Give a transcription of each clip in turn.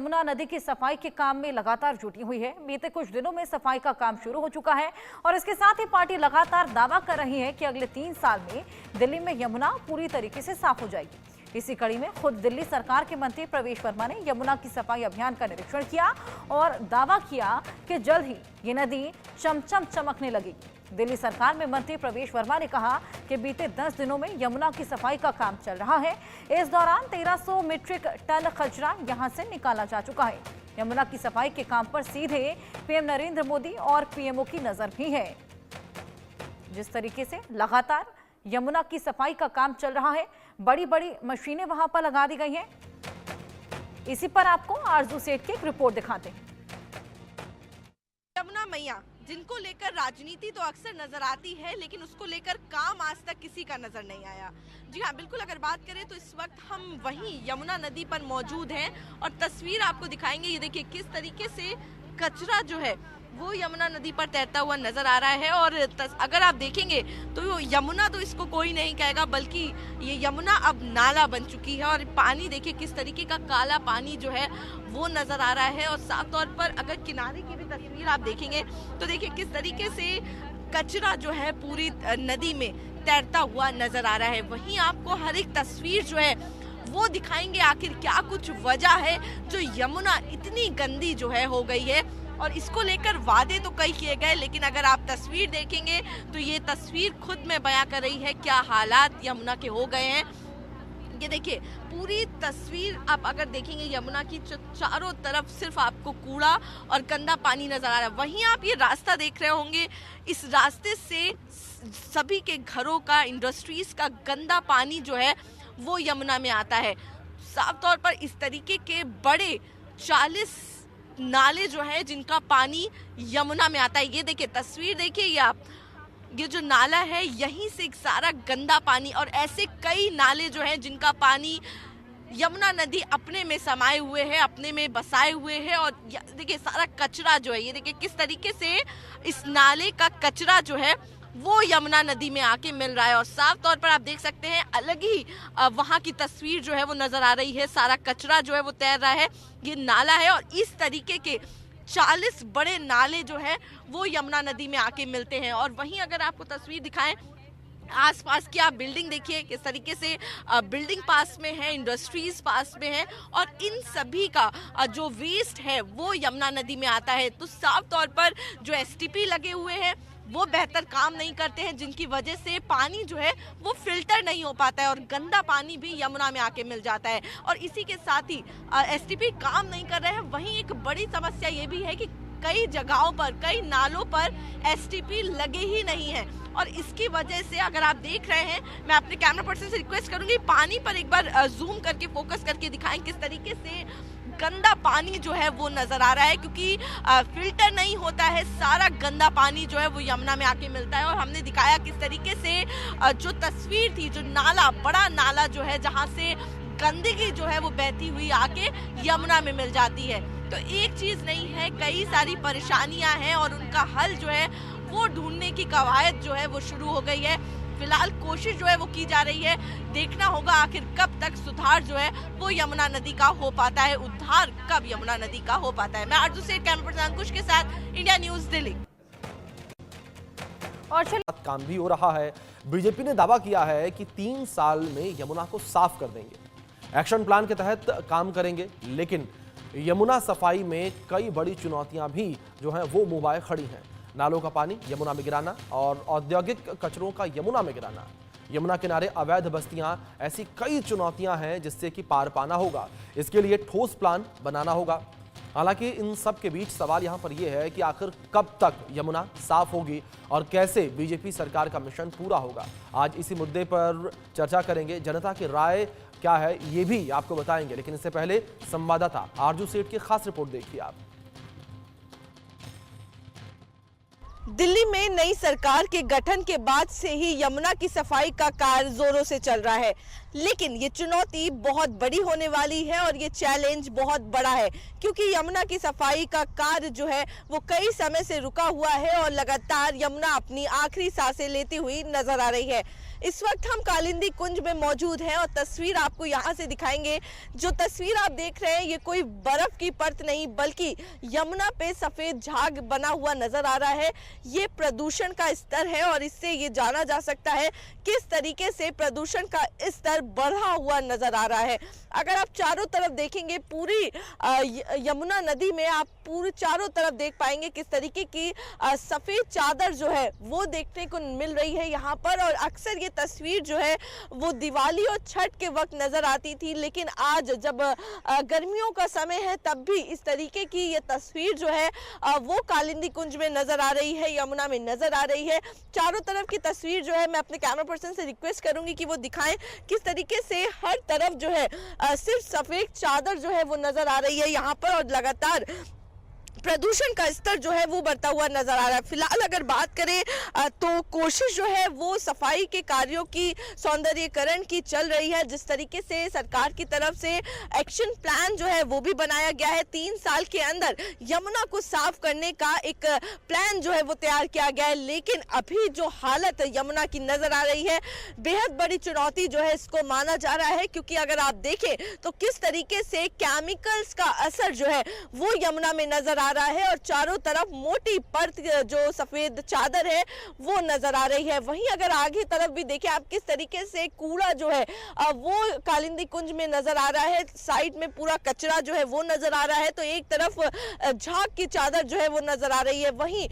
यमुना नदी की सफाई के काम में लगातार जुटी हुई है। बीते कुछ दिनों में सफाई का काम शुरू हो चुका है और इसके साथ ही पार्टी लगातार दावा कर रही है कि अगले 3 साल में दिल्ली में यमुना पूरी तरीके से साफ हो जाएगी। इसी कड़ी में खुद दिल्ली सरकार के मंत्री प्रवेश वर्मा ने यमुना की सफाई अभियान का निरीक्षण किया और दावा किया कि जल्द ही ये नदी चमचम चमकने लगेगी। दिल्ली सरकार में मंत्री प्रवेश वर्मा ने कहा कि बीते 10 दिनों में यमुना की सफाई का काम चल रहा है। इस दौरान 1300 मीट्रिक टन कचरा यहां से निकाला जा चुका है। यमुना की सफाई के काम पर सीधे पीएम नरेंद्र मोदी और पीएमओ की नजर भी है। जिस तरीके से लगातार यमुना की सफाई का काम चल रहा है, बड़ी बड़ी मशीनें वहां पर लगा दी गई हैं। इसी पर आपको आरजू सेठ की एक रिपोर्ट दिखाते हैं। यमुना मैया जिनको लेकर राजनीति तो अक्सर नजर आती है, लेकिन उसको लेकर काम आज तक किसी का नजर नहीं आया। जी हाँ, बिल्कुल। अगर बात करें तो इस वक्त हम वहीं यमुना नदी पर मौजूद हैं और तस्वीर आपको दिखाएंगे। ये देखिए किस तरीके से कचरा जो है वो यमुना नदी पर तैरता हुआ नजर आ रहा है। और अगर आप देखेंगे तो यमुना तो इसको कोई नहीं कहेगा, बल्कि ये यमुना अब नाला बन चुकी है। और पानी देखिए किस तरीके का काला पानी जो है वो नजर आ रहा है। और साफ तौर पर अगर किनारे की भी तस्वीर आप देखेंगे तो देखिए किस तरीके से कचरा जो है पूरी नदी में तैरता हुआ नजर आ रहा है। वहीं आपको हर एक तस्वीर जो है वो दिखाएंगे आखिर क्या कुछ वजह है जो यमुना इतनी गंदी जो है हो गई है। और इसको लेकर वादे तो कई किए गए, लेकिन अगर आप तस्वीर देखेंगे तो ये तस्वीर खुद में बयां कर रही है क्या हालात यमुना के हो गए हैं। ये देखिए पूरी तस्वीर आप अगर देखेंगे यमुना की चारों तरफ सिर्फ आपको कूड़ा और गंदा पानी नजर आ रहा है। वहीं आप ये रास्ता देख रहे होंगे, इस रास्ते से सभी के घरों का, इंडस्ट्रीज का गंदा पानी जो है वो यमुना में आता है। साफ तौर पर इस तरीके के बड़े 40 नाले जो है जिनका पानी यमुना में आता है। ये देखिए तस्वीर देखिए, ये जो नाला है यहीं से सारा गंदा पानी, और ऐसे कई नाले जो हैं जिनका पानी यमुना नदी अपने में समाये हुए है, अपने में बसाए हुए है। और देखिए सारा कचरा जो है, ये देखिए किस तरीके से इस नाले का कचरा जो है वो यमुना नदी में आके मिल रहा है। और साफ तौर पर आप देख सकते हैं अलग ही वहाँ की तस्वीर जो है वो नजर आ रही है। सारा कचरा जो है वो तैर रहा है, ये नाला है। और इस तरीके के 40 बड़े नाले जो है वो यमुना नदी में आके मिलते हैं। और वहीं अगर आपको तस्वीर दिखाएं आसपास की, आप बिल्डिंग देखिए किस तरीके से बिल्डिंग पास में है, इंडस्ट्रीज पास में है, और इन सभी का जो वेस्ट है वो यमुना नदी में आता है। तो साफ तौर पर जो एसटीपी लगे हुए हैं वो बेहतर काम नहीं करते हैं, जिनकी वजह से पानी जो है वो फिल्टर नहीं हो पाता है और गंदा पानी भी यमुना में आके मिल जाता है। और इसी के साथ ही एसटीपी काम नहीं कर रहे हैं। वहीं एक बड़ी समस्या ये भी है कि कई जगहों पर, कई नालों पर एसटीपी लगे ही नहीं है। और इसकी वजह से अगर आप देख रहे हैं, मैं अपने कैमरा पर्सन से रिक्वेस्ट करूंगी पानी पर एक बार जूम करके फोकस करके दिखाएं किस तरीके से गंदा पानी जो है वो नजर आ रहा है, क्योंकि फिल्टर नहीं होता है। सारा गंदा पानी जो है वो यमुना में आके मिलता है। और हमने दिखाया किस तरीके से जो तस्वीर थी, जो नाला, बड़ा नाला जो है जहाँ से गंदगी जो है वो बहती हुई आके यमुना में मिल जाती है। तो एक चीज नहीं है, कई सारी परेशानियां हैं और उनका हल जो है वो ढूंढने की कवायद जो है वो शुरू हो गई है। फिलहाल कोशिश जो है वो की जा रही है। देखना होगा आखिर कब तक सुधार जो है वो यमुना नदी का हो पाता है, उद्धार कब यमुना नदी का हो पाता है। मैं आरजू सेठ, कैमरा पर्सन अंकुश के साथ, इंडिया न्यूज दिल्ली। और काम भी हो रहा है। बीजेपी ने दावा किया है कि 3 साल में यमुना को साफ कर देंगे। एक्शन प्लान के तहत काम करेंगे, लेकिन यमुना सफाई में कई बड़ी चुनौतियां भी जो है वो मुंह खड़ी हैं। नालों का पानी यमुना में गिराना और औद्योगिक कचरों का यमुना में गिराना, यमुना किनारे अवैध बस्तियां, ऐसी कई चुनौतियां हैं जिससे कि पार पाना होगा। इसके लिए ठोस प्लान बनाना होगा। हालांकि इन सब के बीच सवाल यहां पर यह है कि आखिर कब तक यमुना साफ होगी और कैसे बीजेपी सरकार का मिशन पूरा होगा। आज इसी मुद्दे पर चर्चा करेंगे। जनता की राय क्या है ये भी आपको बताएंगे, लेकिन इससे पहले संवाददाता आरजू सेठ की खास रिपोर्ट देखिए आप। दिल्ली में नई सरकार के गठन के बाद से ही यमुना की सफाई का कार्य जोरों से चल रहा है। लेकिन ये चुनौती बहुत बड़ी होने वाली है और ये चैलेंज बहुत बड़ा है, क्योंकि यमुना की सफाई का कार्य जो है वो कई समय से रुका हुआ है और लगातार यमुना अपनी आखिरी सांसें लेती हुई नजर आ रही है। इस वक्त हम कालिंदी कुंज में मौजूद हैं और तस्वीर आपको यहाँ से दिखाएंगे। जो तस्वीर आप देख रहे हैं ये कोई बर्फ की परत नहीं बल्कि यमुना पे सफेद झाग बना हुआ नजर आ रहा है। ये प्रदूषण का स्तर है और इससे ये जाना जा सकता है किस तरीके से प्रदूषण का स्तर बढ़ा हुआ नजर आ रहा है। अगर आप चारों तरफ देखेंगे पूरी यमुना नदी में आप पूरे चारों तरफ देख पाएंगे किस तरीके की सफेद चादर जो है वो देखने को मिल रही है यहाँ पर। और अक्सर ये तस्वीर जो है वो दिवाली और छठ के वक्त नजर आती थी, लेकिन आज जब गर्मियों का समय है तब भी इस तरीके की ये तस्वीर जो है वो कालिंदी कुंज में नजर आ रही है, यमुना में नजर आ रही है। चारों तरफ की तस्वीर जो है मैं अपने कैमरा पर्सन से रिक्वेस्ट करूंगी कि वो दिखाएं किस तरीके से हर तरफ जो है सिर्फ सफेद चादर जो है वो नजर आ रही है यहाँ पर और लगातार प्रदूषण का स्तर जो है वो बढ़ता हुआ नजर आ रहा है। फिलहाल अगर बात करें तो कोशिश जो है वो सफाई के कार्यों की सौंदर्यीकरण की चल रही है। जिस तरीके से सरकार की तरफ से एक्शन प्लान जो है वो भी बनाया गया है, 3 साल के अंदर यमुना को साफ करने का एक प्लान जो है वो तैयार किया गया है। लेकिन अभी जो हालत यमुना की नजर आ रही है बेहद बड़ी चुनौती जो है इसको माना जा रहा है, क्योंकि अगर आप देखें तो किस तरीके से केमिकल्स का असर जो है वो यमुना में नजर आ रहा है और चारों तरफ मोटी परत जो सफेद चादर है वो नजर आ रही है। वहीं अगर आगे तरफ भी देखें आप किस तरीके से कूड़ा जो है वो कालिंदी कुंज में नजर आ रहा है, साइड में पूरा कचरा जो है वो नजर आ रहा है। तो एक तरफ झाग की चादर जो है वो नजर आ रही है, वहीं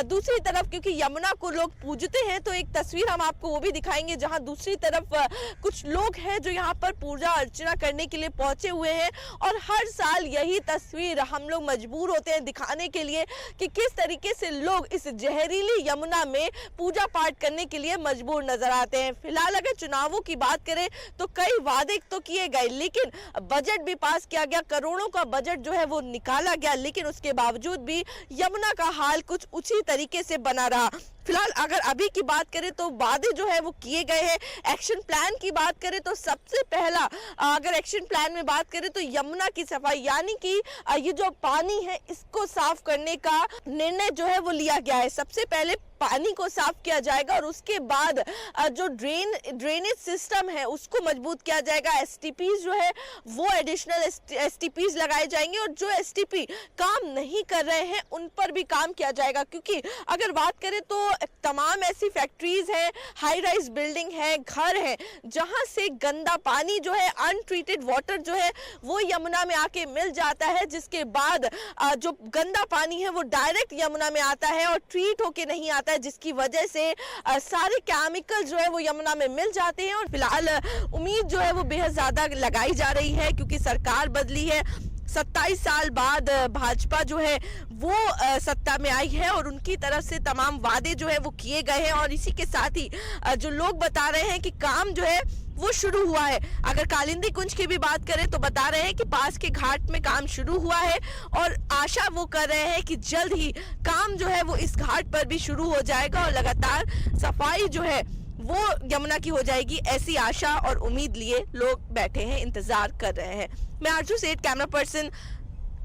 दूसरी तरफ क्योंकि यमुना को लोग पूजते हैं तो एक तस्वीर हम आपको वो भी दिखाएंगे जहां दूसरी तरफ कुछ लोग हैं जो यहाँ पर पूजा अर्चना करने के लिए पहुंचे हुए हैं। और हर साल यही तस्वीर हम लोग मजबूर होते हैं दिखाने के लिए कि किस तरीके से लोग इस जहरीली यमुना में पूजा पाठ करने के लिए मजबूर नजर आते हैं। फिलहाल अगर चुनावों की बात करें तो कई वादे तो किए गए, लेकिन बजट भी पास किया गया, करोड़ों का बजट जो है वो निकाला गया, लेकिन उसके बावजूद भी यमुना का हाल कुछ उसी तरीके से बना रहा। फिलहाल अगर अभी की बात करें तो वादे जो है वो किए गए हैं। एक्शन प्लान की बात करें तो सबसे पहला अगर एक्शन प्लान में बात करें तो यमुना की सफाई यानी कि ये जो पानी है इसको साफ करने का निर्णय जो है वो लिया गया है। सबसे पहले पानी को साफ किया जाएगा और उसके बाद जो ड्रेनेज सिस्टम है उसको मजबूत किया जाएगा। एसटीपीज जो है वो एडिशनल एसटीपीज लगाए जाएंगे और जो एसटीपी काम नहीं कर रहे हैं उन पर भी काम किया जाएगा, क्योंकि अगर बात करें तो तमाम ऐसी फैक्ट्रीज हैं, हाई राइज बिल्डिंग है, घर है जहां से गंदा पानी जो है अनट्रीटेड वाटर जो है वो यमुना में आके मिल जाता है, जिसके बाद जो गंदा पानी है वो डायरेक्ट यमुना में आता है और ट्रीट होके नहीं आता, जिसकी वजह से सारे केमिकल जो है वो यमुना में मिल जाते हैं। और फिलहाल उम्मीद जो है वो बेहद ज्यादा लगाई जा रही है क्योंकि सरकार बदली है, 27 साल बाद भाजपा जो है वो सत्ता में आई है और उनकी तरफ से तमाम वादे जो है वो किए गए हैं। और इसी के साथ ही जो लोग बता रहे हैं कि काम जो है वो शुरू हुआ है। अगर कालिंदी कुंज की भी बात करें तो बता रहे हैं कि पास के घाट में काम शुरू हुआ है और आशा वो कर रहे हैं कि जल्द ही काम जो है वो इस घाट पर भी शुरू हो जाएगा और लगातार सफाई जो है वो यमुना की हो जाएगी, ऐसी आशा और उम्मीद लिए लोग बैठे हैं, इंतजार कर रहे हैं। मैं आरजू सेठ, कैमरा पर्सन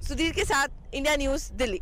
सुधीर के साथ, इंडिया न्यूज़, दिल्ली।